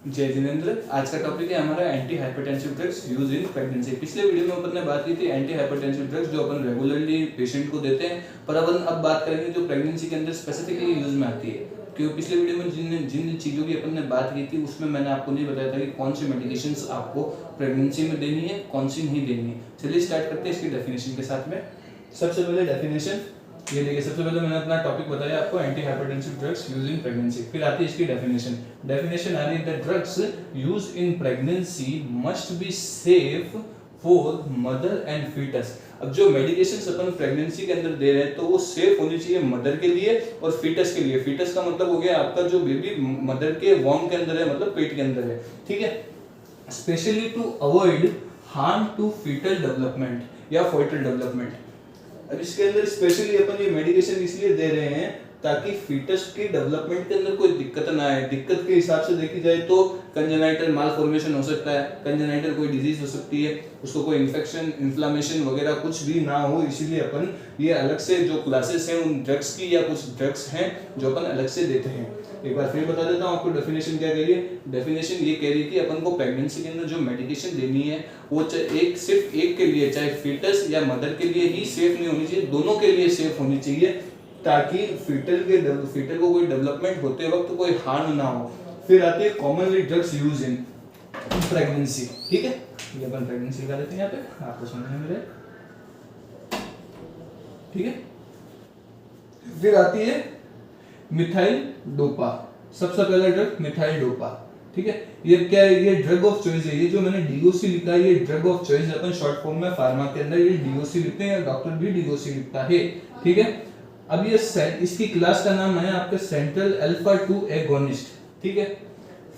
जय जिनेंद्र। आज का टॉपिक है हमारा anti hypertensive drugs use in pregnancy. पिछले वीडियो में अपन ने बात की थी एंटी हाइपरटेंसिव ड्रग्स जो अपन रेगुलरली पेशेंट को देते हैं, पर अपन अब बात करेंगे जो प्रेगनेंसी के अंदर स्पेसिफिकली यूज में आती है। क्योंकि पिछले वीडियो में जिन चीज़ों की अपन ने बात की थी उसमें मैंने आपको नहीं बताया था कि कौन सी मेडिकेशंस आपको प्रेगनेंसी में देनी है, कौन सी नहीं देनी है। चलिए स्टार्ट करते हैं इसकी डेफिनेशन के साथ में। सबसे पहले डेफिनेशन ये देखिए, सबसे पहले मैंने अपना टॉपिक बताया आपको anti hypertensive drugs use in pregnancy. फिर आती है इसकी डेफिनेशन। डेफिनेशन आ रही है the drugs use in pregnancy must be safe for mother and foetus. अब जो मेडिकेशंस अपन प्रेगनेंसी के अंदर दे रहे हैं तो वो सेफ होनी चाहिए मदर के लिए और फीटस के लिए। फीटस का मतलब हो गया आपका जो बेबी मदर के वॉर्म के अंदर है, मतलब पेट के अंदर है, ठीक है। Specially to avoid harm to foetal development या फोइटल डेवलपमेंट। अब इसके अंदर स्पेशली अपन ये मेडिकेशन इसलिए दे रहे हैं ताकि फीटस की डेवलपमेंट के अंदर कोई दिक्कत ना आए। दिक्कत के हिसाब से देखी जाए तो कंजेनाइटल मालफॉर्मेशन हो सकता है, कंजेनाइटल कोई डिजीज हो सकती है, उसको कोई इन्फेक्शन इन्फ्लामेशन वगैरह कुछ भी ना हो, इसीलिए अपन ये अलग से जो क्लासेस हैं उन ड्रग्स की या कुछ ड्रग्स हैं जो अपन अलग से देते हैं। एक बार फिर बता देता हूँ आपको डेफिनेशन क्या कह रही है। डेफिनेशन ये कह रही है कि अपन को प्रेगनेंसी के अंदर जो मेडिकेशन देनी है वो सिर्फ एक के लिए, चाहे फीटस या मदर के लिए ही सेफ नहीं होनी चाहिए, दोनों के लिए सेफ होनी चाहिए ताकि फीटल को कोई डेवलपमेंट होते वक्त कोई हार्म ना हो। फिर आती है commonly drugs use in pregnancy, ठीक है। ये अपन प्रेगनेंसी का देते हैं यहाँ पे आपको समझने में, ठीक है। फिर आती है मिथाइल डोपा। सबसे पहला ड्रग मिथाइल डोपा, ठीक है। ये क्या है? ये ड्रग ऑफ चॉइस है। ये जो मैंने डीओसी लिखा है ये drug of choice upon short form में फार्मा के अंदर ये डीओसी लिखते हैं, डॉक्टर भी डीओसी लिखता है, ठीक है। अब ये इसकी क्लास का नाम है आपका सेंट्रल अल्फा 2 एगोनिस्ट, ठीक है।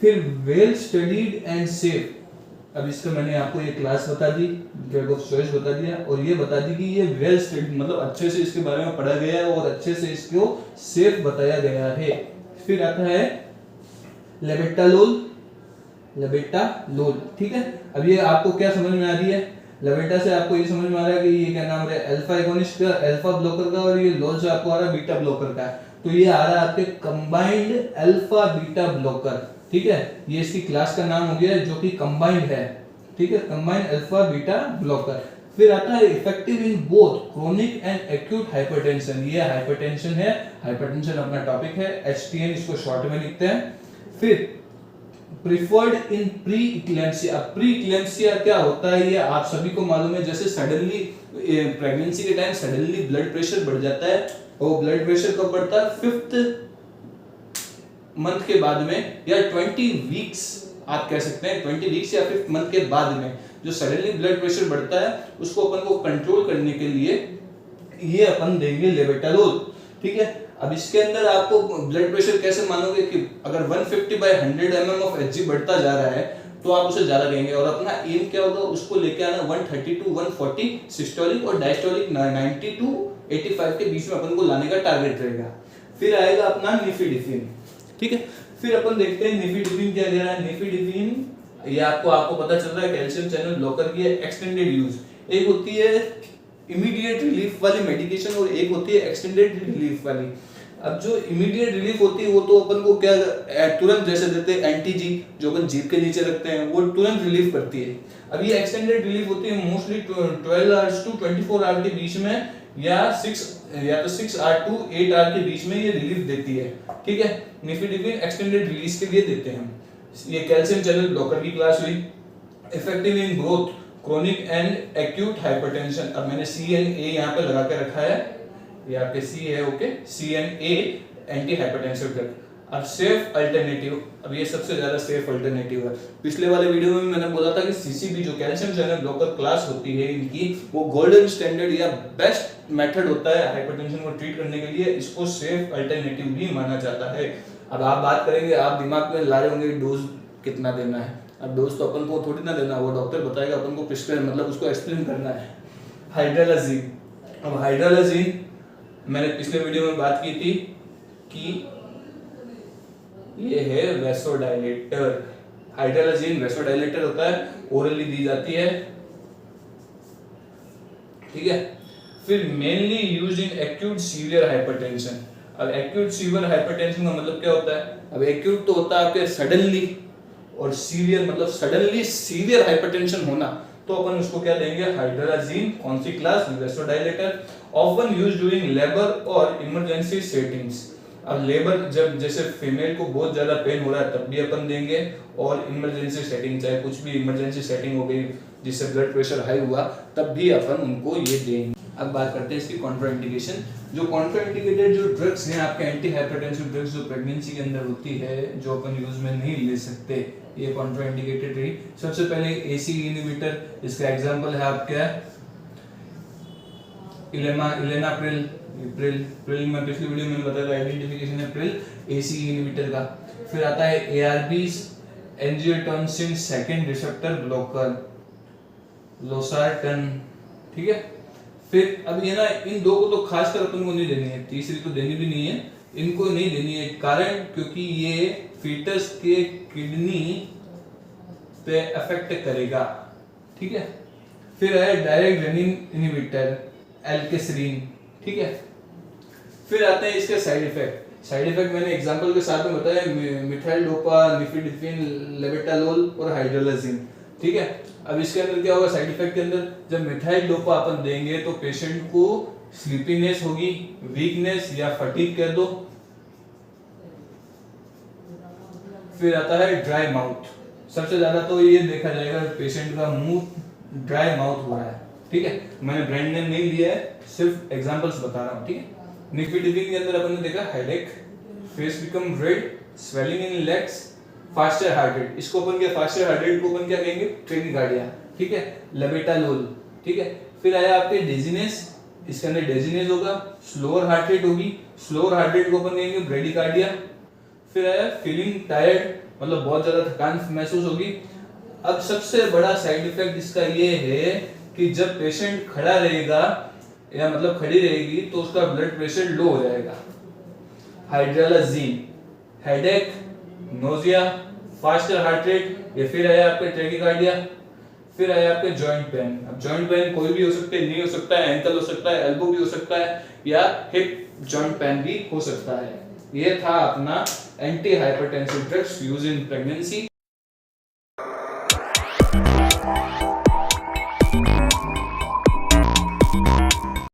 फिर वेल स्टडीड एंड सेफ। अब इसका मैंने आपको ये क्लास बता दी, ड्रग ऑफ चॉइस बता दिया और ये बता दी कि ये वेल स्टडीड मतलब अच्छे से इसके बारे में पढ़ा गया है और अच्छे से इसको सेफ बताया गया है। फिर आता है लेबेटालोल, ठीक है। अब ये आपको क्या समझ में आ रही है? लेबेटा से आपको ये समझ में आ रहा है कि ये क्या नाम है, अल्फा एगोनिस्ट का, अल्फा ब्लॉकर का, और ये लोल से आपको आ रहा है बीटा ब्लॉकर का। तो ये आ रहा है आपके कंबाइंड अल्फा बीटा ब्लॉकर, ठीक है। ये इसकी क्लास का नाम हो गया जो कि कंबाइंड है, ठीक है, कंबाइंड अल्फा बीटा ब्लॉकर। फिर आता है effective in both chronic and acute hypertension. ये हाइपरटेंशन है, हाइपरटेंशन अपना टॉपिक है, एचटीएन इसको शॉर्ट में लिखते हैं। फिर प्रिफर्ड इन प्री इक्लेम्सिया। प्री इक्लेम्सिया क्या होता है ये आप सभी को मालूम है। जैसे सडनली प्रेगनेंसी के टाइम सडनली ब्लड प्रेशर बढ़ जाता है, और ब्लड प्रेशर कब बढ़ता है? 5th मंथ के बाद में या 20 वीक्स आप कह सकते हैं, 20 वीक्स या 5th मंथ के बाद में जो सडनली ब्लड प्रेशर बढ़ता है उसको अपन को कंट्रोल करने के लिए ये अपन देंगे लेबेटालोल, ठीक है। अब इसके अंदर आपको ब्लड प्रेशर कैसे मानोगे कि अगर 150/100 mm ऑफ Hg बढ़ता जा रहा है तो आप उसे ज्यादा देंगे, और अपना एम क्या होगा उसको लेके आना 130 to 140 सिस्टोलिक और डायस्टोलिक 90 to 85 के बीच में अपन को लाने का टारगेट रहेगा। फिर आएगा अपना निफिडिफिन, ठीक है। फिर अपन देखते हैं निफिडिफिन क्या कह रहा है। निफिडिफिन ये आपको पता चल रहा है कैल्शियम चैनल ब्लॉकर की एक्सटेंडेड यूज। एक होती है इमीडिएट रिलीफ वाली मेडिकेशन और एक होती है एक्सटेंडेड रिलीफ वाली। अब जो इमीडिएट रिलीफ होती है वो तो अपन को क्या तुरंत जैसे देते हैं एंटीजी जो अपन जीभ के नीचे रखते हैं, वो तुरंत रिलीफ करती है। अब ये एक्सटेंडेड रिलीफ होती है मोस्टली 12 आवर्स टू 24 आवर के बीच में, या तो 6 आवर टू 8 आवर के बीच में ये रिलीफ देती है, ठीक है। निफिडिफिन एक्सटेंडेड रिलीज के लिए देते हैं हम। ये कैल्शियम चैनल ब्लॉकर की क्लास हुई। Effective in growth chronic and acute hypertension. अब मैंने CNA यहाँ पे लगा के रखा है, ये आपके C है, okay, CNA anti hypertensive drug. अब सेफ अल्टरनेटिव, अब ये सबसे ज्यादा सेफ अल्टरनेटिव है। पिछले वाले वीडियो में मैंने बोला था कि CCB जो कैल्शियम चैनल ब्लॉकर क्लास होती है इनकी, वो गोल्डन स्टैंडर्ड या बेस्ट मेथड होता है हाइपरटेंशन को ट्रीट करने के लिए, इसको सेफ अल्टरनेटिव भी माना जाता है। अब आप बात करेंगे, आप दिमाग में ला रहे होंगे डोज कितना देना है। अब डोज तो अपन को थोड़ी ना देना, वो डॉक्टर बताएगा, अपन को प्रिस्क्राइब मतलब उसको एक्सप्लेन करना है। हाइड्रोलाजीन। अब हाइड्रोलाजीन मैंने पिछले वीडियो में बात की थी कि ये है वैसोडाइलेटर। हाइड्रोलाजीन वैसोडाइलेटर होता है, ओरली दी जाती है, ठीक है। फिर mainly used in acute severe hypertension. अब एक्यूट सीवियर हाइपरटेंशन का मतलब क्या होता है? अब एक्यूट तो होता है आपके सडनली, और सीवियर मतलब सडनली सीवियर हाइपरटेंशन होना, तो अपन उसको क्या देंगे, हाइड्रोलाजीन। कौन सी class, vasodilator, often used during labour और इमरजेंसी सेटिंग्स। अब लेबर जब जैसे फीमेल को बहुत ज्यादा पेन हो रहा है तब भी अपन देंगे, और इमरजेंसी सेटिंग चाहे कुछ भी इमरजेंसी सेटिंग हो गई जिससे ब्लड प्रेशर हाई हुआ तब भी अपन उनको ये देंगे। अब बात करते हैं इसकी कॉन्ट्राइंडिकेशन। जो कॉन्ट्राइंडिकेटेड जो ड्रग्स हैं आपके एंटी हाइपरटेंसिव ड्रग्स जो प्रेगनेंसी के अंदर होती है जो अपन यूज में नहीं ले सकते, ये कॉन्ट्राइंडिकेटेड रही। सबसे पहले एसी इनहिबिटर, इसका एग्जांपल है आपका इलेनाप्रिल। प्रिल में पिछली वीडियो में बताया था, आइडेंटिफिकेशन है प्रिल एसी इनहिबिटर का। फिर आता है ARBs, angiotensin second receptor blocker, losartan, ठीक है। फिर अब ये ना इन दो को तो खासकर अपन को नहीं देनी है, तीसरी तो देनी भी नहीं है, इनको नहीं देनी है, कारण क्योंकि ये फीटस के किडनी पे अफेक्ट करेगा, ठीक है। फिर है डायरेक्ट रेनिन इनहिबिटर एल्केसिरिन, ठीक है। फिर आते हैं इसके साइड इफेक्ट। साइड इफेक्ट मैंने एग्जांपल के साथ में बताया, मिथाइल डोपा, निफिडिफिन, लेबेटालोल और हाइड्रोलाजीन, ठीक है। अब इसके अंदर क्या होगा साइड इफेक्ट के अंदर, जब मिथाइल डोपा अपन देंगे तो पेशेंट को स्लीपीनेस होगी, वीकनेस या फटीग कह दो। फिर आता है ड्राई माउथ। सबसे ज्यादा तो ये देखा जाएगा पेशेंट का मुंह ड्राई माउथ हो रहा है, ठीक है। मैंने ब्रांड नेम नहीं लिया है, सिर्फ एग्जांपल्स बता रहा हूँ, ठीक है। निफिडिफिन के अंदर अपन ने देखा headache, face become red, swelling in legs, faster heart rate. इसको अपन क्या, फास्टर हार्ट रेट को अपन क्या कहेंगे, ट्रेनिकार्डिया, ठीक है। लेबेटालोल, ठीक है। फिर आया आपके डिजीनेस, इसके अंदर डिजीनेस होगा, स्लोअर हार्ट रेट होगी, स्लोअर हार्ट रेट को अपन कहेंगे ब्रेडिकार्डिया। फिर आया फीलिंग टायर्ड, मतलब बहुत ज्यादा थकान महसूस होगी। अब सबसे बड़ा साइड इफेक्ट इसका ये है कि जब पेशेंट खड़ा रहेगा या मतलब खड़ी रहेगी तो उसका ब्लड प्रेशर लो हो जाएगा। Hydralazine, headache, nausea, faster heart rate, ये फिर आया आपका ट्रेकिकार्डिया। फिर आया आपके जॉइंट पेन। अब जॉइंट पेन कोई भी हो सकता है, नी हो सकता है, एंकल हो सकता है, एल्बो भी हो सकता है, या हिप जॉइंट पेन भी हो सकता है। ये था अपना anti hypertensive drugs used in pregnancy.